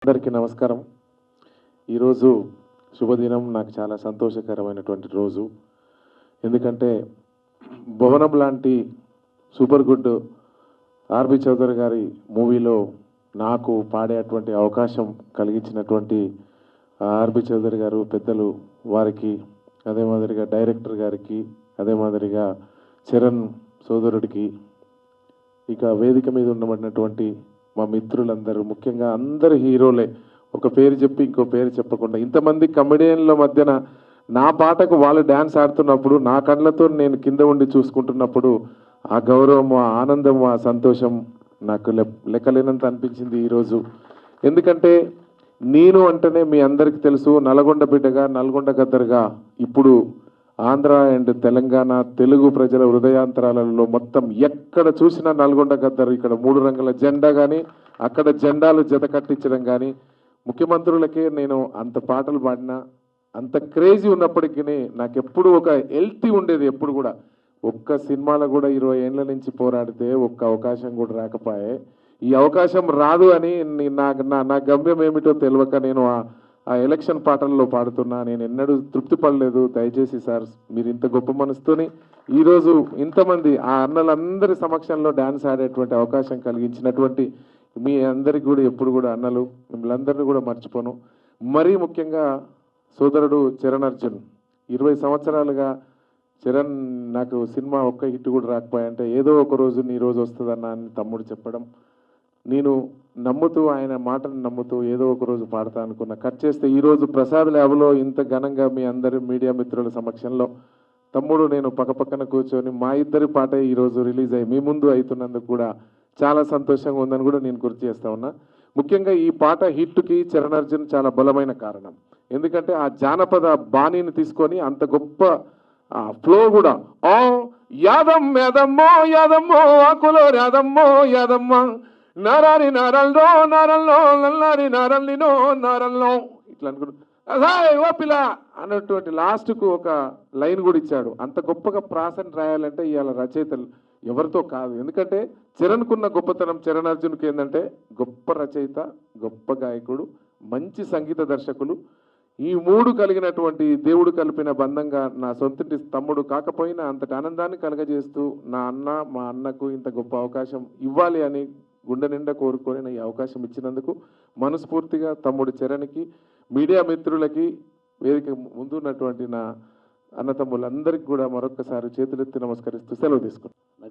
అందరికీ నమస్కారం. ఈరోజు శుభదినం. నాకు చాలా సంతోషకరమైనటువంటి రోజు. ఎందుకంటే భువనం లాంటి సూపర్ గుడ్ ఆర్బి చౌదరి గారి మూవీలో నాకు పాడేటువంటి అవకాశం కలిగించినటువంటి ఆర్బి చౌదరి గారు పెద్దలు వారికి, అదే మాదిరిగా డైరెక్టర్ గారికి, అదే మాదిరిగా చరణ్ సోదరుడికి, ఇక వేదిక మీద ఉండబడినటువంటి మా మిత్రులందరూ, ముఖ్యంగా అందరు హీరోలే, ఒక పేరు చెప్పి ఇంకో పేరు చెప్పకుండా ఇంతమంది కమెడియన్ల మధ్యన నా పాటకు వాళ్ళు డ్యాన్స్ ఆడుతున్నప్పుడు నా కళ్ళతో నేను కింద ఉండి చూసుకుంటున్నప్పుడు ఆ గౌరవం, ఆ ఆనందం, ఆ సంతోషం నాకు లెక్కలేనంత అనిపించింది ఈరోజు. ఎందుకంటే నేను అంటేనే మీ అందరికీ తెలుసు, నల్గొండ బిడ్డగా, నల్గొండ గద్దరుగా ఇప్పుడు ఆంధ్ర అండ్ తెలంగాణ తెలుగు ప్రజల హృదయాంతరాలలో మొత్తం ఎక్కడ చూసినా నల్గొండ గద్దరు. ఇక్కడ 3 రంగుల జెండా కానీ, అక్కడ జెండాలు జత కట్టించడం కానీ, ముఖ్యమంత్రులకే నేను అంత పాటలు పాడినా, అంత క్రేజీ ఉన్నప్పటికీ నాకు ఎప్పుడు ఒక హెల్తీ ఉండేది. ఎప్పుడు కూడా ఒక్క సినిమాలో కూడా 20 ఏళ్ళ నుంచి పోరాడితే ఒక్క అవకాశం కూడా రాకపోయే. ఈ అవకాశం రాదు అని నా గమ్యం ఏమిటో తెలియక నేను ఆ ఎలక్షన్ పాటల్లో పాడుతున్నా. నేను ఎన్నడూ తృప్తి పడలేదు. దయచేసి సార్, మీరు ఇంత గొప్ప మనసుతోని ఈరోజు ఇంతమంది ఆ అన్నలందరి సమక్షంలో డ్యాన్స్ ఆడేటువంటి అవకాశం కలిగించినటువంటి మీ అందరికి కూడా ఎప్పుడు కూడా అన్నలు, మిమ్మల్ని అందరినీ కూడా మర్చిపోను. మరీ ముఖ్యంగా సోదరుడు చరణ్ అర్జున్, 20 సంవత్సరాలుగా చరణ్ నాకు సినిమా ఒక్క హిట్ కూడా రాకపోయాయంటే ఏదో ఒక రోజు నీ రోజు వస్తుందన్న అని తమ్ముడు చెప్పడం, నేను నమ్ముతూ, ఆయన మాటను నమ్ముతూ ఏదో ఒక రోజు పాడతా అనుకున్నా. కట్ చేస్తే ఈరోజు ప్రసాద్ ల్యాబ్లో ఇంత ఘనంగా మీ అందరి మీడియా మిత్రుల సమక్షంలో తమ్ముడు నేను పక్కపక్కన కూర్చొని మా ఇద్దరి పాటే ఈరోజు రిలీజ్ అయ్యి మీ ముందు అవుతున్నందుకు కూడా చాలా సంతోషంగా ఉందని కూడా నేను గుర్తు చేస్తా ఉన్నా. ముఖ్యంగా ఈ పాట హిట్కి చరణ్ అర్జున్ చాలా బలమైన కారణం. ఎందుకంటే ఆ జానపద బాణీని తీసుకొని అంత గొప్ప ఫ్లో కూడా, ఓ యాదమ్మ యాదమ్మో యాదమ్మో ఆకులో యాదమ్మో యాదమ్మ నారాని నారల్లో నారల్లో నల్లారి నారల్లినో నారల్లో ఇట్లా అనుకుంటు ఓ పిల్ల అన్నటువంటి లాస్ట్కు ఒక లైన్ కూడా ఇచ్చాడు. అంత గొప్పగా ప్రాసను రాయాలంటే ఇవాళ రచయితలు ఎవరితో కాదు. ఎందుకంటే చరణ్కున్న గొప్పతనం, చరణ్ అర్జున్కి ఏంటంటే గొప్ప రచయిత, గొప్ప గాయకుడు, మంచి సంగీత దర్శకులు. ఈ 3 కలిగినటువంటి దేవుడు కలిపిన బంధంగా నా సొంతటి తమ్ముడు కాకపోయినా అంతటి ఆనందాన్ని కలగజేస్తూ మా అన్నకు ఇంత గొప్ప అవకాశం ఇవ్వాలి అని గుండె నిండా కోరుకొని ఈ అవకాశం ఇచ్చినందుకు మనస్ఫూర్తిగా తమ్ముడు చరణ్కి, మీడియా మిత్రులకి, వేదిక ముందున్నటువంటి నా అన్నతమ్ములందరికీ కూడా మరొక్కసారి చేతులెత్తి నమస్కరిస్తూ సెలవు తీసుకుంటాను.